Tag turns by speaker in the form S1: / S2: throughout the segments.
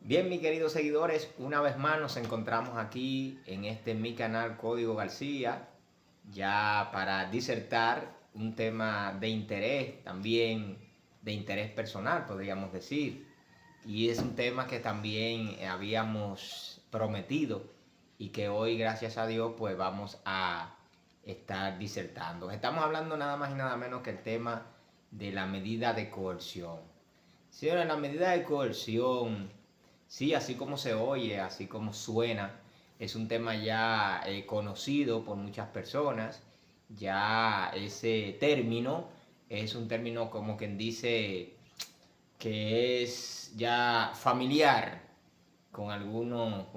S1: Bien, mis queridos seguidores, una vez más nos encontramos aquí en mi canal Código García, ya para disertar un tema de interés, también de interés personal, podríamos decir. Y es un tema que también habíamos prometido y que hoy, gracias a Dios, pues vamos a estar disertando. Estamos hablando nada más y nada menos que el tema de la medida de coerción. Señora, la medida de coerción, sí, así como se oye, así como suena, es un tema ya conocido por muchas personas. Ya ese término es un término como quien dice que es ya familiar con algunas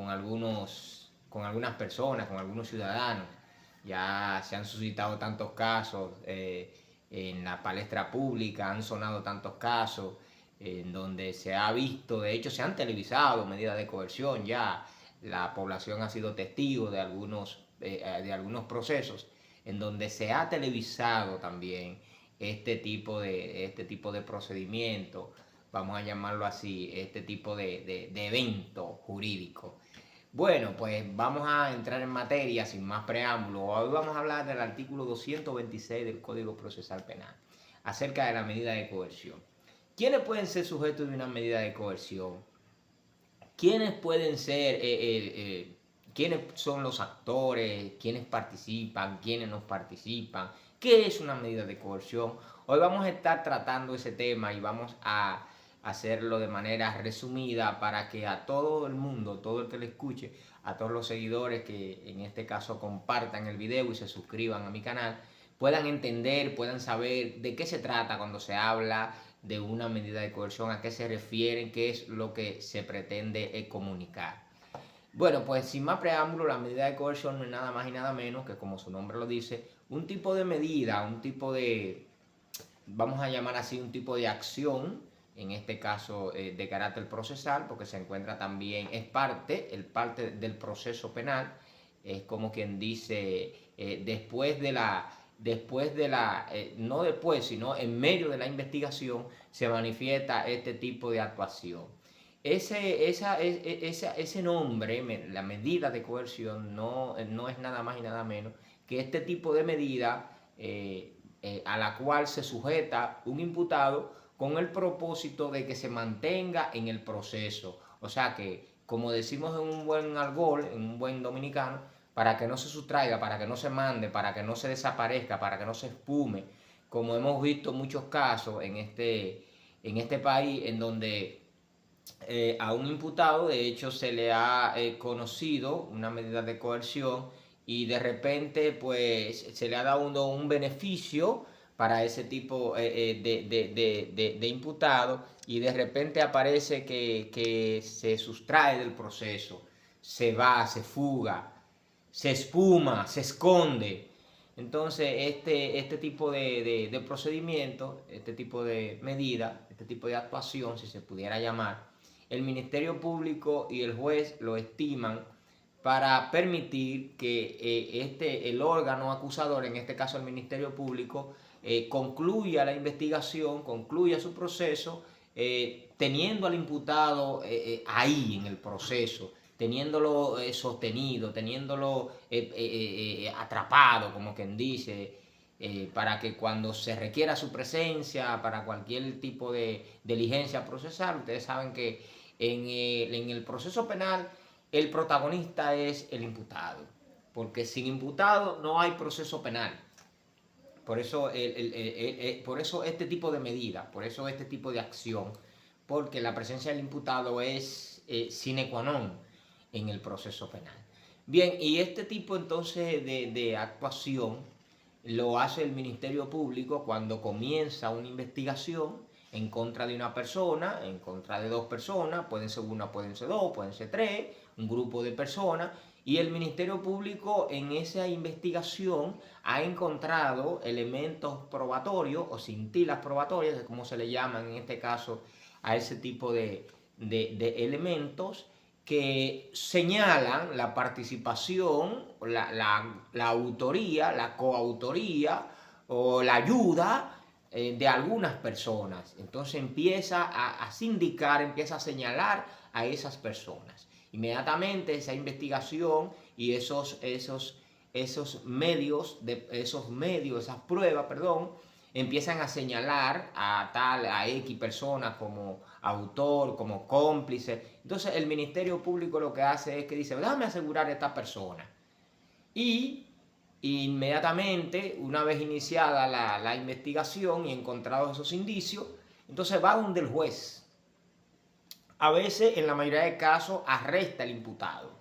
S1: personas, con algunos ciudadanos. Ya se han suscitado tantos casos en la palestra pública, han sonado tantos casos en donde se ha visto, de hecho se han televisado medidas de coerción ya. La población ha sido testigo de algunos procesos en donde se ha televisado también este tipo de procedimiento, vamos a llamarlo así, este tipo de evento jurídico. Bueno, pues vamos a entrar en materia sin más preámbulo. Hoy vamos a hablar del artículo 226 del Código Procesal Penal, acerca de la medida de coerción. ¿Quiénes pueden ser sujetos de una medida de coerción? ¿Quiénes pueden ser, quiénes son los actores, quiénes participan, quiénes no participan? ¿Qué es una medida de coerción? Hoy vamos a estar tratando ese tema y vamos a hacerlo de manera resumida para que a todo el mundo, todo el que lo escuche, a todos los seguidores que en este caso compartan el video y se suscriban a mi canal, puedan entender, puedan saber de qué se trata cuando se habla de una medida de coerción, a qué se refieren, qué es lo que se pretende comunicar. Bueno, pues sin más preámbulo, la medida de coerción no es nada más y nada menos que, como su nombre lo dice, un tipo de medida, un tipo de, vamos a llamar así, un tipo de acción, en este caso de carácter procesal, porque se encuentra también, es parte del proceso penal, es como quien dice, no después, sino en medio de la investigación, se manifiesta este tipo de actuación. Ese nombre, la medida de coerción, no es nada más y nada menos que este tipo de medida a la cual se sujeta un imputado con el propósito de que se mantenga en el proceso. O sea que, como decimos en un buen argot, en un buen dominicano, para que no se sustraiga, para que no se mande, para que no se desaparezca, para que no se espume, como hemos visto muchos casos en este país en donde a un imputado, de hecho, se le ha conocido una medida de coerción y de repente pues se le ha dado un beneficio para ese tipo de imputado y de repente aparece que se sustrae del proceso, se va, se fuga, se espuma, se esconde. Entonces, este tipo de procedimiento, este tipo de medida, este tipo de actuación, si se pudiera llamar, el Ministerio Público y el juez lo estiman para permitir que el órgano acusador, en este caso el Ministerio Público, concluya la investigación, concluya su proceso, teniendo al imputado ahí en el proceso, teniéndolo sostenido, teniéndolo atrapado, como quien dice, para que cuando se requiera su presencia para cualquier tipo de diligencia procesal, ustedes saben que en el proceso penal el protagonista es el imputado, porque sin imputado no hay proceso penal. Por eso, por eso este tipo de medida, por eso este tipo de acción, porque la presencia del imputado es sine qua non en el proceso penal. Bien, y este tipo entonces de actuación lo hace el Ministerio Público cuando comienza una investigación en contra de una persona, en contra de dos personas, pueden ser una, pueden ser dos, pueden ser tres, un grupo de personas, y el Ministerio Público en esa investigación ha encontrado elementos probatorios o cintilas probatorias, que es como se le llaman en este caso a ese tipo de elementos, que señalan la participación, la autoría, la coautoría o la ayuda de algunas personas. Entonces empieza a sindicar, empieza a señalar a esas personas. Inmediatamente esa investigación y esos medios, esas pruebas, perdón, empiezan a señalar a X persona como autor, como cómplice. Entonces el Ministerio Público lo que hace es que dice, déjame asegurar a esta persona. Y inmediatamente, una vez iniciada la investigación y encontrados esos indicios, entonces va donde el juez. A veces, en la mayoría de casos, arresta al imputado.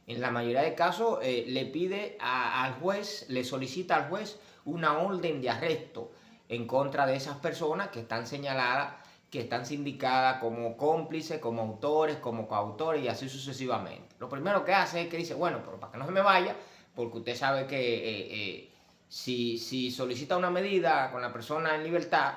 S1: En la mayoría de casos le pide al juez, le solicita al juez una orden de arresto en contra de esas personas que están señaladas, que están sindicadas como cómplices, como autores, como coautores y así sucesivamente. Lo primero que hace es que dice, bueno, pero para que no se me vaya, porque usted sabe que si solicita una medida con la persona en libertad,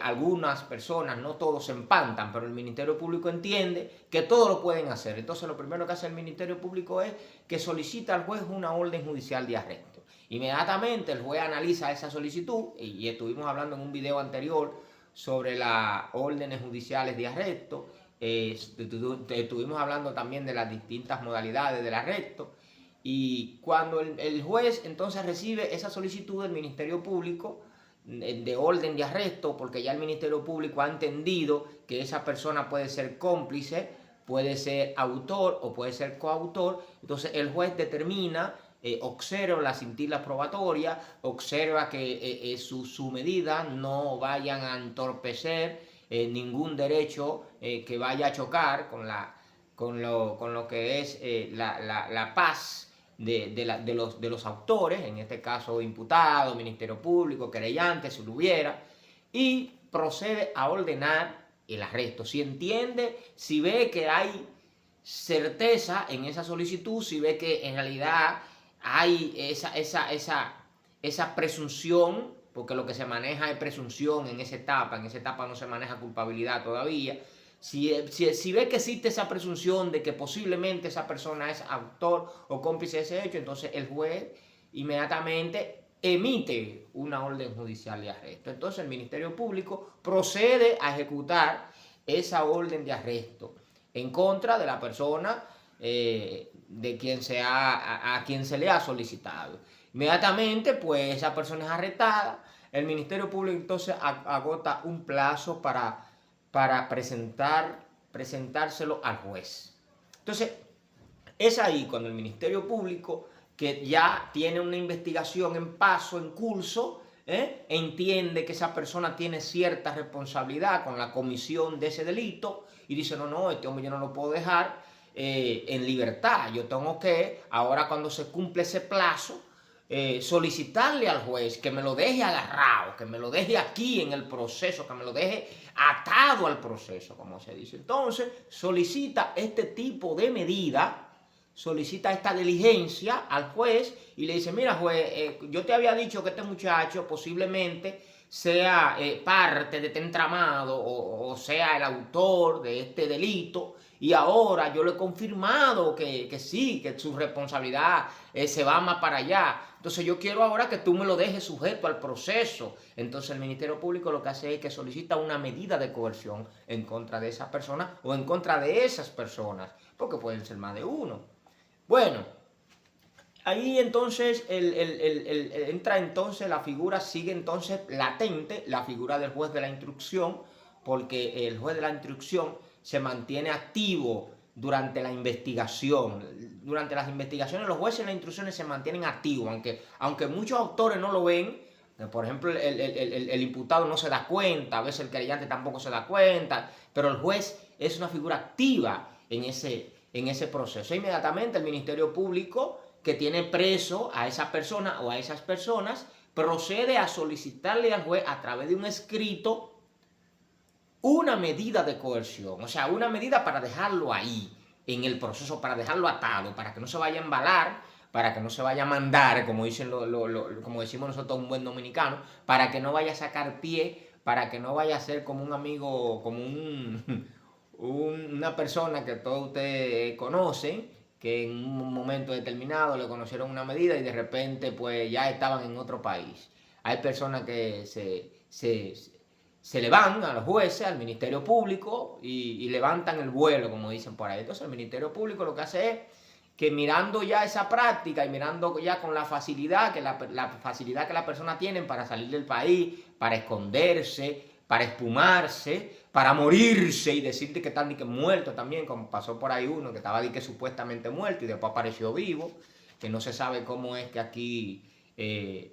S1: algunas personas, no todos se empantan, pero el Ministerio Público entiende que todos lo pueden hacer. Entonces lo primero que hace el Ministerio Público es que solicita al juez una orden judicial de arresto. Inmediatamente el juez analiza esa solicitud, y estuvimos hablando en un video anterior sobre las órdenes judiciales de arresto, estuvimos hablando también de las distintas modalidades del arresto, y cuando el juez entonces recibe esa solicitud del Ministerio Público, de orden de arresto, porque ya el Ministerio Público ha entendido que esa persona puede ser cómplice, puede ser autor o puede ser coautor, entonces el juez determina, observa la cintila probatoria, observa que su medida no vayan a entorpecer ningún derecho que vaya a chocar con lo que es la paz de los autores, en este caso imputado, Ministerio Público, querellante, si lo hubiera, y procede a ordenar el arresto. Si entiende, si ve que hay certeza en esa solicitud, si ve que en realidad hay esa presunción, porque lo que se maneja es presunción en esa etapa no se maneja culpabilidad todavía. Si ve que existe esa presunción de que posiblemente esa persona es autor o cómplice de ese hecho, entonces el juez inmediatamente emite una orden judicial de arresto. Entonces el Ministerio Público procede a ejecutar esa orden de arresto en contra de la persona a quien se le ha solicitado. Inmediatamente, pues esa persona es arrestada. El Ministerio Público entonces agota un plazo para presentárselo al juez. Entonces, es ahí cuando el Ministerio Público, que ya tiene una investigación en curso, entiende que esa persona tiene cierta responsabilidad con la comisión de ese delito y dice, no, este hombre yo no lo puedo dejar en libertad. Yo tengo que, ahora cuando se cumple ese plazo, solicitarle al juez que me lo deje agarrado, que me lo deje aquí en el proceso, que me lo deje atado al proceso, como se dice. Entonces, solicita este tipo de medida, solicita esta diligencia al juez y le dice, mira juez, yo te había dicho que este muchacho posiblemente sea parte de este entramado o sea el autor de este delito, y ahora yo le he confirmado que sí, que su responsabilidad se va más para allá. Entonces yo quiero ahora que tú me lo dejes sujeto al proceso. Entonces el Ministerio Público lo que hace es que solicita una medida de coerción en contra de esa persona o en contra de esas personas, porque pueden ser más de uno. Bueno, ahí entonces entra entonces la figura, sigue entonces latente la figura del juez de la instrucción, porque el juez de la instrucción se mantiene activo durante la investigación. Durante las investigaciones los jueces de las instrucciones se mantienen activos, aunque muchos autores no lo ven. Por ejemplo, el imputado no se da cuenta, a veces el querellante tampoco se da cuenta, pero el juez es una figura activa en ese proceso. Inmediatamente el Ministerio Público, que tiene preso a esa persona o a esas personas, procede a solicitarle al juez a través de un escrito una medida de coerción, o sea, una medida para dejarlo ahí, en el proceso, para dejarlo atado, para que no se vaya a embalar, para que no se vaya a mandar, como como decimos nosotros, un buen dominicano, para que no vaya a sacar pie, para que no vaya a ser como un amigo, como una persona que todos ustedes conocen, que en un momento determinado le conocieron una medida y de repente pues ya estaban en otro país. Hay personas que se le van a los jueces, al Ministerio Público y levantan el vuelo, como dicen por ahí. Entonces el Ministerio Público lo que hace es que mirando ya esa práctica y mirando ya con la facilidad que la facilidad que las personas tienen para salir del país, para esconderse, para espumarse, para morirse y decirte que están ni que muertos también, como pasó por ahí uno que estaba que supuestamente muerto y después apareció vivo, que no se sabe cómo es que aquí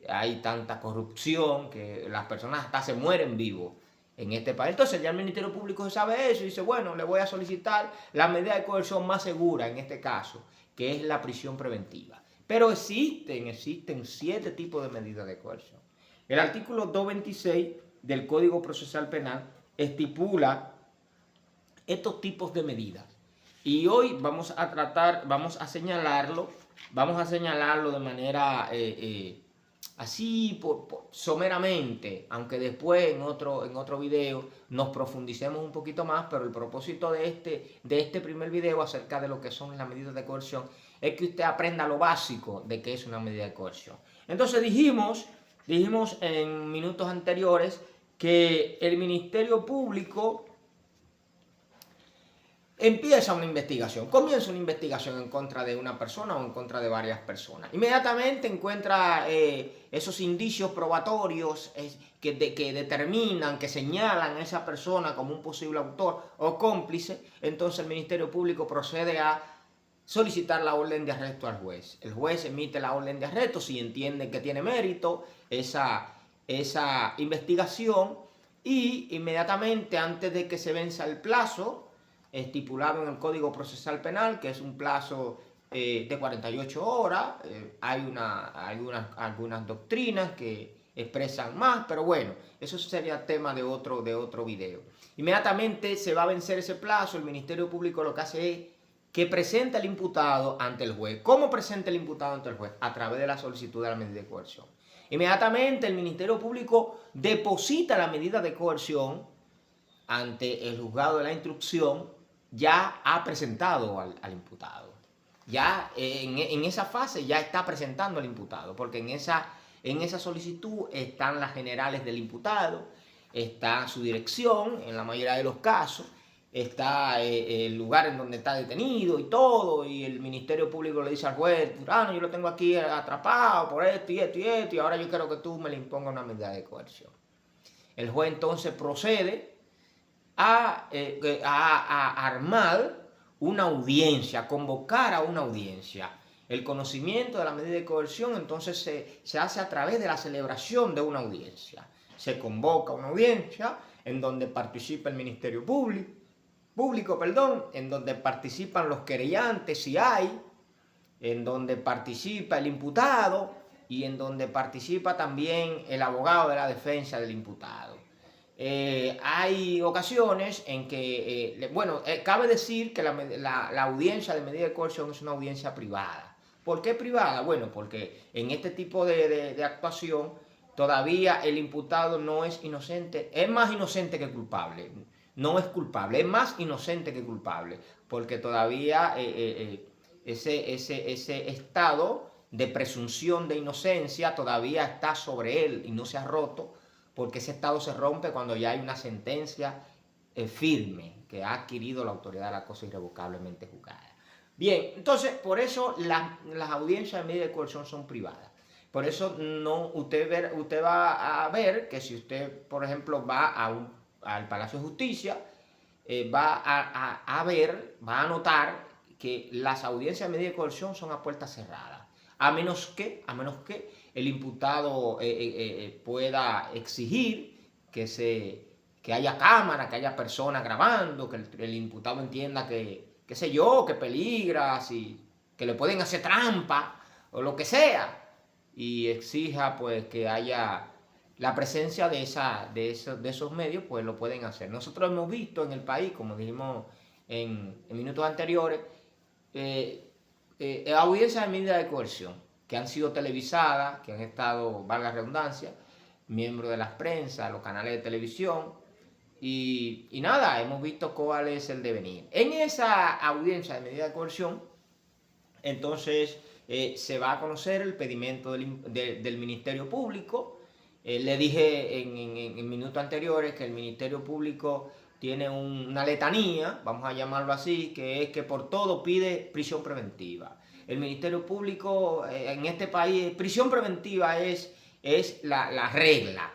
S1: hay tanta corrupción, que las personas hasta se mueren vivos en este país. Entonces ya el Ministerio Público sabe eso y dice, bueno, le voy a solicitar la medida de coerción más segura en este caso, que es la prisión preventiva. Pero existen 7 tipos de medidas de coerción. El artículo 226 del Código Procesal Penal estipula estos tipos de medidas. Y hoy vamos a señalarlo de manera así someramente, aunque después en otro video nos profundicemos un poquito más, pero el propósito de este primer video acerca de lo que son las medidas de coerción es que usted aprenda lo básico de qué es una medida de coerción. Entonces dijimos en minutos anteriores que el Ministerio Público comienza una investigación en contra de una persona o en contra de varias personas. Inmediatamente encuentra esos indicios probatorios que determinan, que señalan a esa persona como un posible autor o cómplice. Entonces el Ministerio Público procede a solicitar la orden de arresto al juez. El juez emite la orden de arresto si entiende que tiene mérito esa investigación y inmediatamente antes de que se venza el plazo estipulado en el Código Procesal Penal, que es un plazo de 48 horas. Hay algunas doctrinas que expresan más, pero bueno, eso sería tema de otro video. Inmediatamente se va a vencer ese plazo, el Ministerio Público lo que hace es que presenta el imputado ante el juez. ¿Cómo presenta el imputado ante el juez? A través de la solicitud de la medida de coerción. Inmediatamente el Ministerio Público deposita la medida de coerción ante el juzgado de la instrucción. Ya ha presentado al imputado. Ya en esa fase ya está presentando al imputado, porque en esa solicitud están las generales del imputado, está su dirección en la mayoría de los casos, está el lugar en donde está detenido y todo, y el Ministerio Público le dice al juez, yo lo tengo aquí atrapado por esto y esto y esto, y ahora yo quiero que tú me le impongas una medida de coerción. El juez entonces procede a armar una audiencia, a convocar a una audiencia. El conocimiento de la medida de coerción entonces se hace a través de la celebración de una audiencia. Se convoca una audiencia en donde participa el Ministerio Público, en donde participan los querellantes si hay, en donde participa el imputado y en donde participa también el abogado de la defensa del imputado. Hay ocasiones en que, cabe decir que la audiencia de medida de coerción es una audiencia privada. ¿Por qué privada? Bueno, porque en este tipo de actuación todavía el imputado no es inocente, es más inocente que culpable. No es culpable, es más inocente que culpable, porque todavía ese estado de presunción de inocencia todavía está sobre él y no se ha roto, porque ese estado se rompe cuando ya hay una sentencia firme que ha adquirido la autoridad de la cosa irrevocablemente juzgada. Bien, entonces, por eso las audiencias de medida de coerción son privadas. Por eso usted va a ver que si usted, por ejemplo, va al Palacio de Justicia, va a notar que las audiencias de medida de coerción son a puertas cerradas. A menos que el imputado pueda exigir que haya cámara, que haya personas grabando, que el imputado entienda que peligra, que le pueden hacer trampa o lo que sea, y exija pues que haya la presencia de esos medios, pues lo pueden hacer. Nosotros hemos visto en el país, como dijimos en minutos anteriores, audiencias de medida de coerción que han sido televisadas, que han estado, valga la redundancia, miembros de las prensas, los canales de televisión, y nada, hemos visto cuál es el devenir. En esa audiencia de medida de coerción, entonces se va a conocer el pedimento del Ministerio Público, Le dije en minutos anteriores que el Ministerio Público tiene una letanía, vamos a llamarlo así, que es que por todo pide prisión preventiva. El Ministerio Público en este país, prisión preventiva es la regla,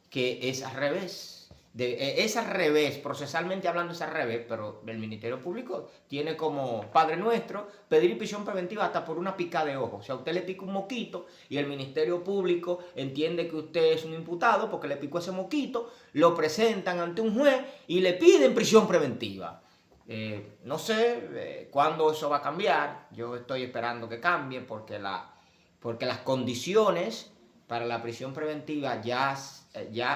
S1: que es al revés. Es al revés, procesalmente hablando es al revés, pero el Ministerio Público tiene como Padre Nuestro pedir prisión preventiva hasta por una pica de ojo. O sea, usted le pica un moquito y el Ministerio Público entiende que usted es un imputado porque le picó ese moquito, lo presentan ante un juez y le piden prisión preventiva. No sé cuándo eso va a cambiar, yo estoy esperando que cambie porque las condiciones para la prisión preventiva ya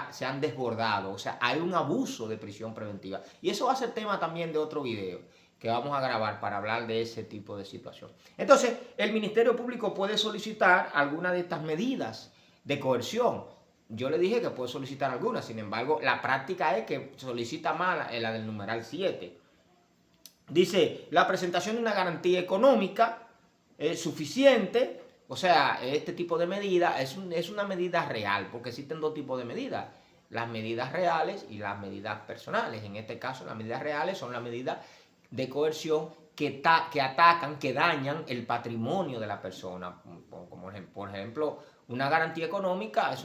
S1: se han desbordado, o sea, hay un abuso de prisión preventiva. Y eso va a ser tema también de otro video que vamos a grabar para hablar de ese tipo de situación. Entonces, el Ministerio Público puede solicitar alguna de estas medidas de coerción. Yo le dije que puede solicitar algunas, sin embargo, la práctica es que solicita más la del numeral 7. Dice, la presentación de una garantía económica suficiente. O sea, este tipo de medida es una medida real, porque existen dos tipos de medidas, las medidas reales y las medidas personales. En este caso, las medidas reales son las medidas de coerción que atacan, que dañan el patrimonio de la persona. Como por ejemplo, una garantía económica es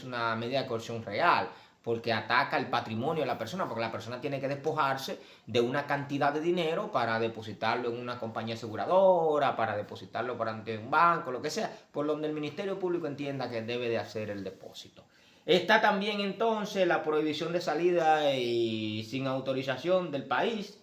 S1: una medida de coerción real, porque ataca el patrimonio de la persona, porque la persona tiene que despojarse de una cantidad de dinero para depositarlo en una compañía aseguradora, para depositarlo ante un banco, lo que sea, por donde el Ministerio Público entienda que debe de hacer el depósito. Está también entonces la prohibición de salida y sin autorización del país,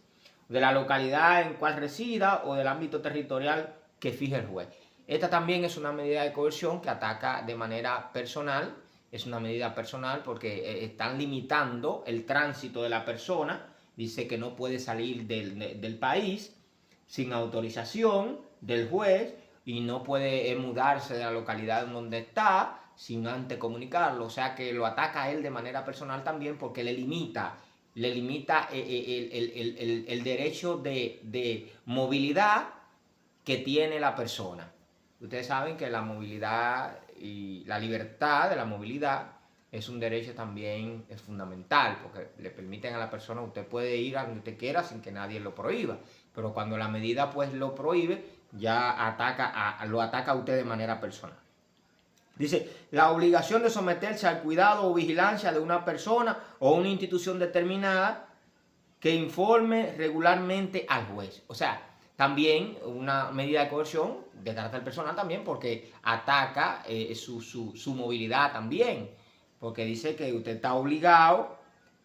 S1: de la localidad en cual resida o del ámbito territorial que fije el juez. Esta también es una medida de coerción que ataca de manera personal. Es una medida personal porque están limitando el tránsito de la persona. Dice que no puede salir del país sin autorización del juez y no puede mudarse de la localidad en donde está sin antes comunicarlo. O sea que lo ataca a él de manera personal también porque le limita el derecho de movilidad que tiene la persona. Ustedes saben que la movilidad y la libertad de la movilidad es un derecho también fundamental, porque le permiten a la persona, usted puede ir a donde usted quiera sin que nadie lo prohíba, pero cuando la medida pues lo prohíbe, ya lo ataca a usted de manera personal. Dice, la obligación de someterse al cuidado o vigilancia de una persona o una institución determinada que informe regularmente al juez. O sea, también una medida de coerción de carácter personal también porque ataca su movilidad también. Porque dice que usted está obligado,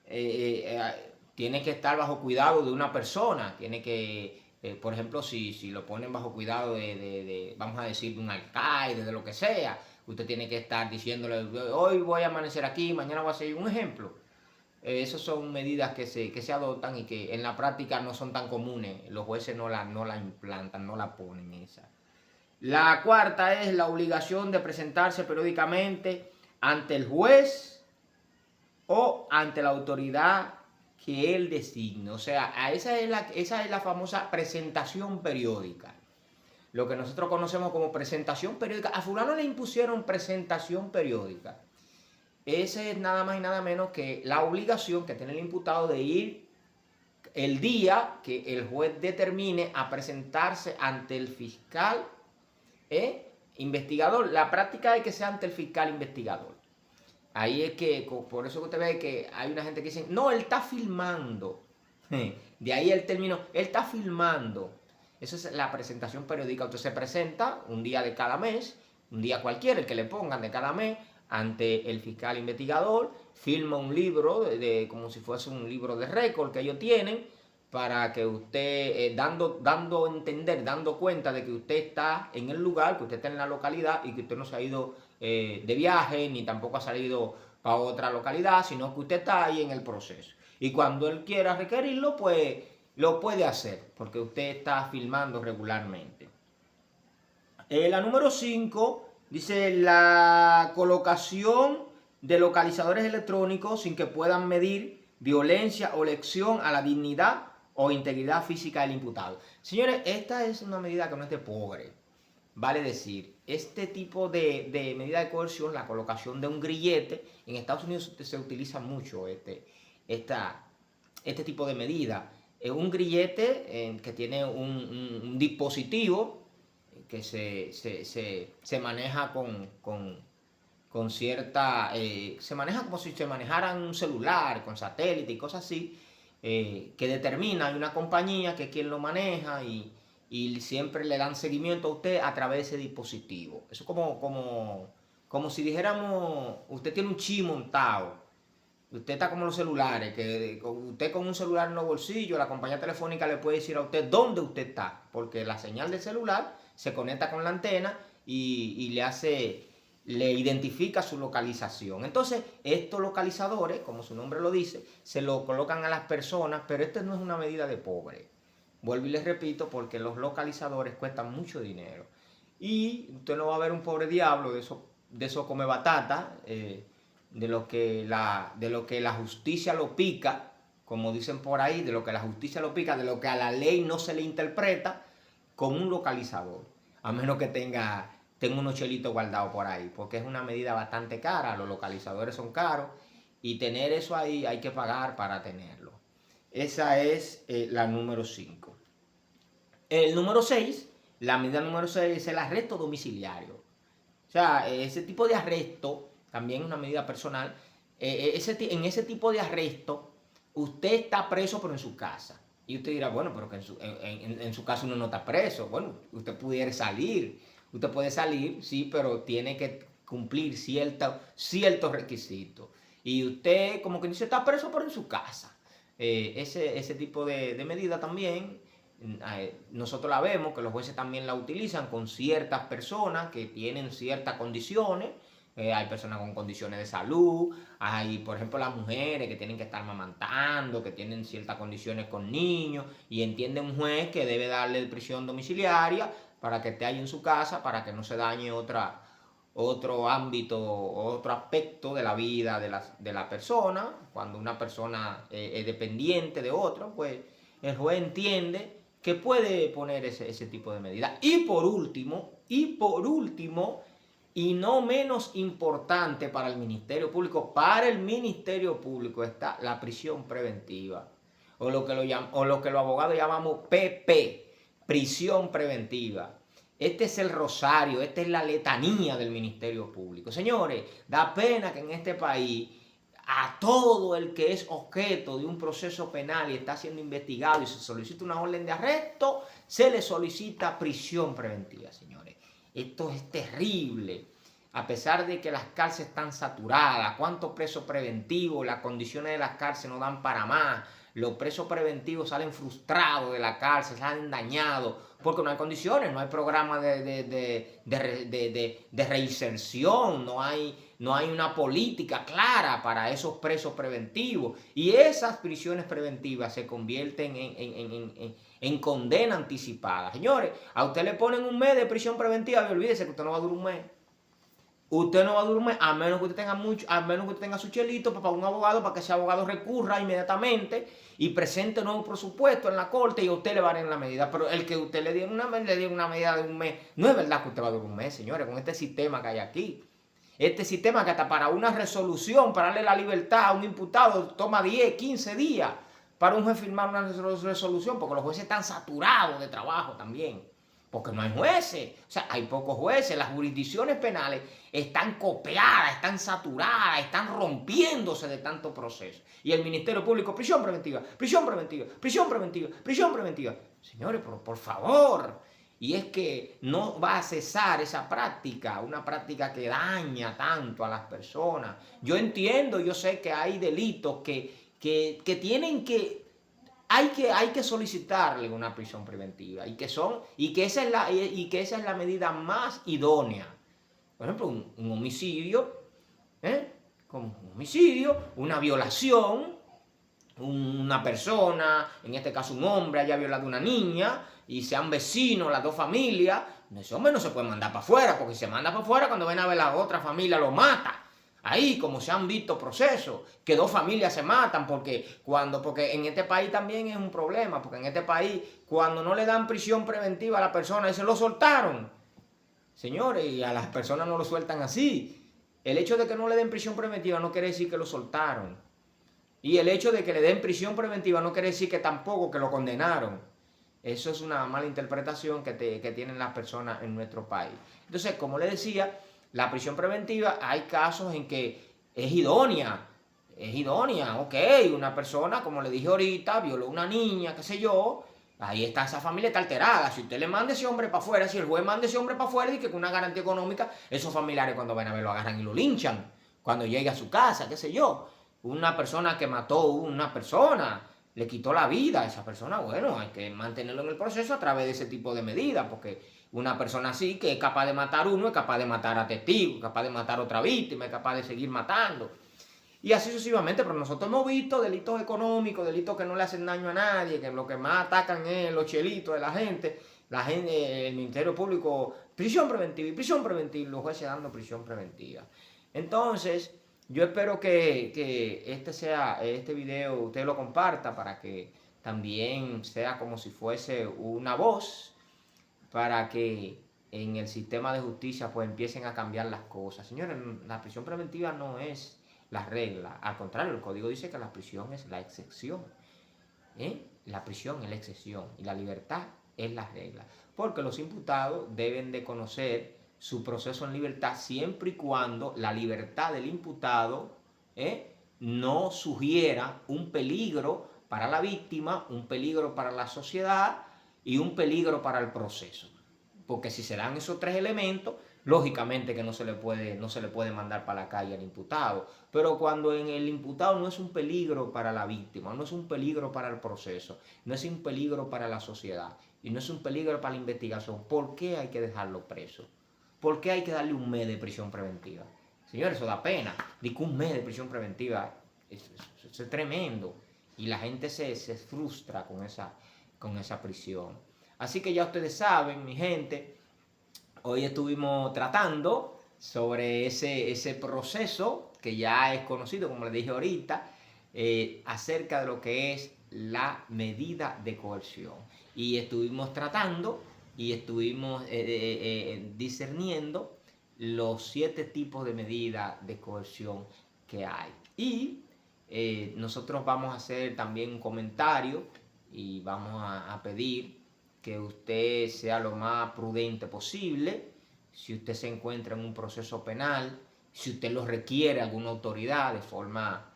S1: tiene que estar bajo cuidado de una persona. Tiene que, por ejemplo, si lo ponen bajo cuidado vamos a decir, de un alcalde, de lo que sea, usted tiene que estar diciéndole, hoy voy a amanecer aquí, mañana voy a seguir un ejemplo. Esas son medidas que se adoptan y que en la práctica no son tan comunes. Los jueces no la implantan, no la ponen esa. La cuarta es la obligación de presentarse periódicamente ante el juez o ante la autoridad que él designe. O sea, esa es la famosa presentación periódica. Lo que nosotros conocemos como presentación periódica. A fulano le impusieron presentación periódica. Ese es nada más y nada menos que la obligación que tiene el imputado de ir el día que el juez determine a presentarse ante el fiscal investigador. La práctica es que sea ante el fiscal investigador. Ahí es que, por eso que usted ve que hay una gente que dice, no, él está filmando. De ahí el término, él está filmando. Esa es la presentación periódica. Usted se presenta un día de cada mes, un día cualquiera, el que le pongan de cada mes, ante el fiscal investigador, firma un libro, como si fuese un libro de récord que ellos tienen, para que usted, dando a entender, dando cuenta de que usted está en el lugar, que usted está en la localidad y que usted no se ha ido de viaje, ni tampoco ha salido para otra localidad, sino que usted está ahí en el proceso. Y cuando él quiera requerirlo, pues lo puede hacer, porque usted está filmando regularmente. La número 5 dice la colocación de localizadores electrónicos sin que puedan medir violencia o lesión a la dignidad o integridad física del imputado. Señores, esta es una medida que no es de pobre. vale decir, este tipo de medida de coerción, la colocación de un grillete, en Estados Unidos se utiliza mucho este tipo de medida. Un grillete que tiene un dispositivo que se maneja con cierta... se maneja como si se manejara un celular, con satélite y cosas así, que determina, hay una compañía que es quien lo maneja y siempre le dan seguimiento a usted a través de ese dispositivo. Eso es como si dijéramos, usted tiene un chi montado. Usted está como los celulares, que usted con un celular en los bolsillos, la compañía telefónica le puede decir a usted dónde usted está, porque la señal del celular se conecta con la antena y le identifica su localización. Entonces, estos localizadores, como su nombre lo dice, se lo colocan a las personas, pero esto no es una medida de pobre. Vuelvo y les repito, porque los localizadores cuestan mucho dinero. Y usted no va a ver un pobre diablo de eso come batata, de lo que la justicia lo pica, como dicen por ahí, de lo que la justicia lo pica, de lo que a la ley no se le interpreta, con un localizador. A menos que tenga unos chelitos guardados por ahí, porque es una medida bastante cara, los localizadores son caros, y tener eso ahí hay que pagar para tenerlo. Esa es la número 5. El número 6, la medida número 6 es el arresto domiciliario. O sea, ese tipo de arresto, también es una medida personal, en ese tipo de arresto, usted está preso pero en su casa. Y usted dirá, bueno, pero que en su casa uno no está preso. Bueno, usted pudiera salir. Usted puede salir, sí, pero tiene que cumplir ciertos requisitos. Y usted, como que dice, está preso pero en su casa. Ese tipo de medida también nosotros la vemos, que los jueces también la utilizan con ciertas personas que tienen ciertas condiciones. Hay personas con condiciones de salud, hay por ejemplo las mujeres que tienen que estar mamantando, que tienen ciertas condiciones con niños, y entiende un juez que debe darle prisión domiciliaria para que esté ahí en su casa, para que no se dañe otro ámbito, otro aspecto de la vida de la persona. Cuando una persona es dependiente de otro, pues el juez entiende que puede poner ese tipo de medidas. Y por último, y no menos importante para el Ministerio Público está la prisión preventiva, o lo que los abogados llamamos PP, prisión preventiva. Este es el rosario, esta es la letanía del Ministerio Público. Señores, da pena que en este país a todo el que es objeto de un proceso penal y está siendo investigado y se solicita una orden de arresto, se le solicita prisión preventiva, señores. Esto es terrible. A pesar de que las cárceles están saturadas, cuántos presos preventivos, las condiciones de las cárceles no dan para más. Los presos preventivos salen frustrados de la cárcel, salen dañados, porque no hay condiciones, no hay programa de reinserción, no hay una política clara para esos presos preventivos. Y esas prisiones preventivas se convierten en condena anticipada. Señores, a usted le ponen un mes de prisión preventiva y olvídese que usted no va a durar un mes. Usted no va a dormir a menos que usted tenga su chelito para un abogado, para que ese abogado recurra inmediatamente y presente nuevo presupuesto en la corte y a usted le va a dar la medida. Pero el que usted le diera una medida de un mes, no es verdad que usted va a durar un mes, señores, con este sistema que hay aquí. Este sistema que hasta para una resolución, para darle la libertad a un imputado, toma 10, 15 días para un juez firmar una resolución, porque los jueces están saturados de trabajo también. Porque no hay jueces, o sea, hay pocos jueces, las jurisdicciones penales están copiadas, están saturadas, están rompiéndose de tanto proceso. Y el Ministerio Público, prisión preventiva, prisión preventiva, prisión preventiva, prisión preventiva. Señores, por favor. Y es que no va a cesar esa práctica, una práctica que daña tanto a las personas. Yo entiendo, yo sé que hay delitos que tienen que... Hay que solicitarle una prisión preventiva y que esa es la medida más idónea. Por ejemplo, un homicidio, como un homicidio, una violación, una persona, en este caso un hombre, haya violado a una niña y sean vecinos las dos familias, ese hombre no se puede mandar para afuera, porque si se manda para afuera, cuando ven a ver la otra familia lo mata. Ahí, como se han visto procesos, que dos familias se matan, porque en este país también es un problema, porque en este país, cuando no le dan prisión preventiva a la persona, se lo soltaron. Señores, y a las personas no lo sueltan así. El hecho de que no le den prisión preventiva no quiere decir que lo soltaron. Y el hecho de que le den prisión preventiva no quiere decir que tampoco que lo condenaron. Eso es una mala interpretación que tienen las personas en nuestro país. Entonces, como le decía, la prisión preventiva hay casos en que es idónea. Es idónea, ok. Una persona, como le dije ahorita, violó a una niña, qué sé yo. Ahí está, esa familia está alterada. Si usted le manda ese hombre para afuera, si el juez manda ese hombre para afuera y que con una garantía económica, esos familiares cuando van a ver lo agarran y lo linchan. Cuando llegue a su casa, qué sé yo. Una persona que mató a una persona, le quitó la vida a esa persona, bueno, hay que mantenerlo en el proceso a través de ese tipo de medidas, porque una persona así que es capaz de matar uno, es capaz de matar a testigos, capaz de matar a otra víctima, es capaz de seguir matando. Y así sucesivamente, pero nosotros hemos visto delitos económicos, delitos que no le hacen daño a nadie, que lo que más atacan es los chelitos de la gente, el Ministerio Público, prisión preventiva, y los jueces dando prisión preventiva. Entonces, yo espero que este video usted lo comparta para que también sea como si fuese una voz para que en el sistema de justicia pues empiecen a cambiar las cosas. Señores, la prisión preventiva no es la regla, al contrario, el código dice que la prisión es la excepción. La prisión es la excepción y la libertad es la regla, porque los imputados deben de conocer su proceso en libertad siempre y cuando la libertad del imputado no sugiera un peligro para la víctima, un peligro para la sociedad y un peligro para el proceso. Porque si se dan esos tres elementos, lógicamente que no se le puede mandar para la calle al imputado. Pero cuando en el imputado no es un peligro para la víctima, no es un peligro para el proceso, no es un peligro para la sociedad y no es un peligro para la investigación, ¿por qué hay que dejarlo preso? ¿Por qué hay que darle un mes de prisión preventiva? Señores, eso da pena. Digo, un mes de prisión preventiva, eso es tremendo. Y la gente se frustra con esa prisión. Así que ya ustedes saben, mi gente, hoy estuvimos tratando sobre ese proceso que ya es conocido, como les dije ahorita, acerca de lo que es la medida de coerción. Y estuvimos tratando y estuvimos discerniendo los 7 tipos de medidas de coerción que hay. Y nosotros vamos a hacer también un comentario y vamos a pedir que usted sea lo más prudente posible. Si usted se encuentra en un proceso penal, si usted lo requiere alguna autoridad de forma,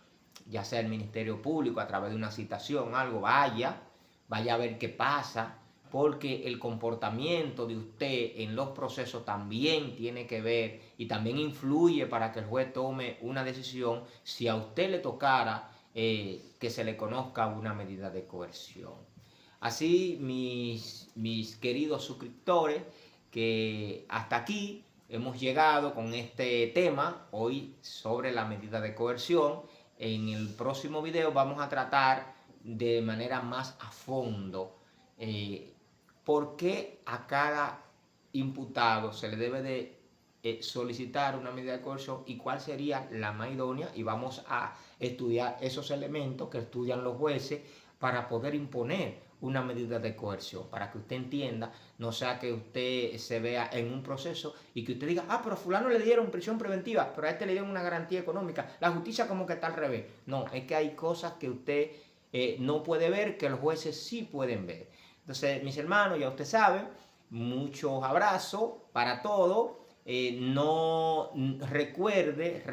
S1: ya sea el Ministerio Público a través de una citación, algo, vaya a ver qué pasa, porque el comportamiento de usted en los procesos también tiene que ver y también influye para que el juez tome una decisión si a usted le tocara que se le conozca una medida de coerción. Así, mis queridos suscriptores, que hasta aquí hemos llegado con este tema hoy sobre la medida de coerción. En el próximo video vamos a tratar de manera más a fondo por qué a cada imputado se le debe de solicitar una medida de coerción y cuál sería la más idónea, y vamos a estudiar esos elementos que estudian los jueces para poder imponer una medida de coerción, para que usted entienda, no sea que usted se vea en un proceso y que usted diga, pero a fulano le dieron prisión preventiva, pero a este le dieron una garantía económica, la justicia como que está al revés. No, es que hay cosas que usted no puede ver, que los jueces sí pueden ver. Entonces, mis hermanos, ya usted sabe, muchos abrazos para todos. No recuerde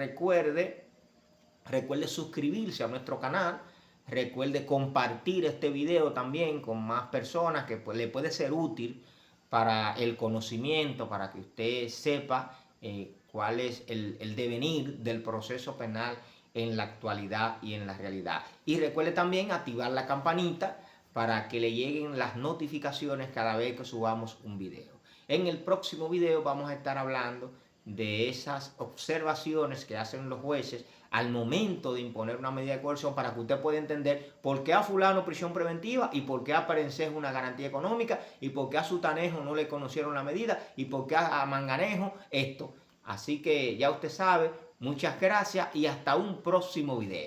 S1: suscribirse a nuestro canal. Recuerde compartir este video también con más personas que le puede ser útil para el conocimiento, para que usted sepa cuál es el devenir del proceso penal en la actualidad y en la realidad. Y recuerde también activar la campanita para que le lleguen las notificaciones cada vez que subamos un video. En el próximo video vamos a estar hablando de esas observaciones que hacen los jueces al momento de imponer una medida de coerción, para que usted pueda entender por qué a fulano prisión preventiva y por qué a Perencejo una garantía económica y por qué a Sutanejo no le conocieron la medida y por qué a Manganejo esto. Así que ya usted sabe, muchas gracias y hasta un próximo video.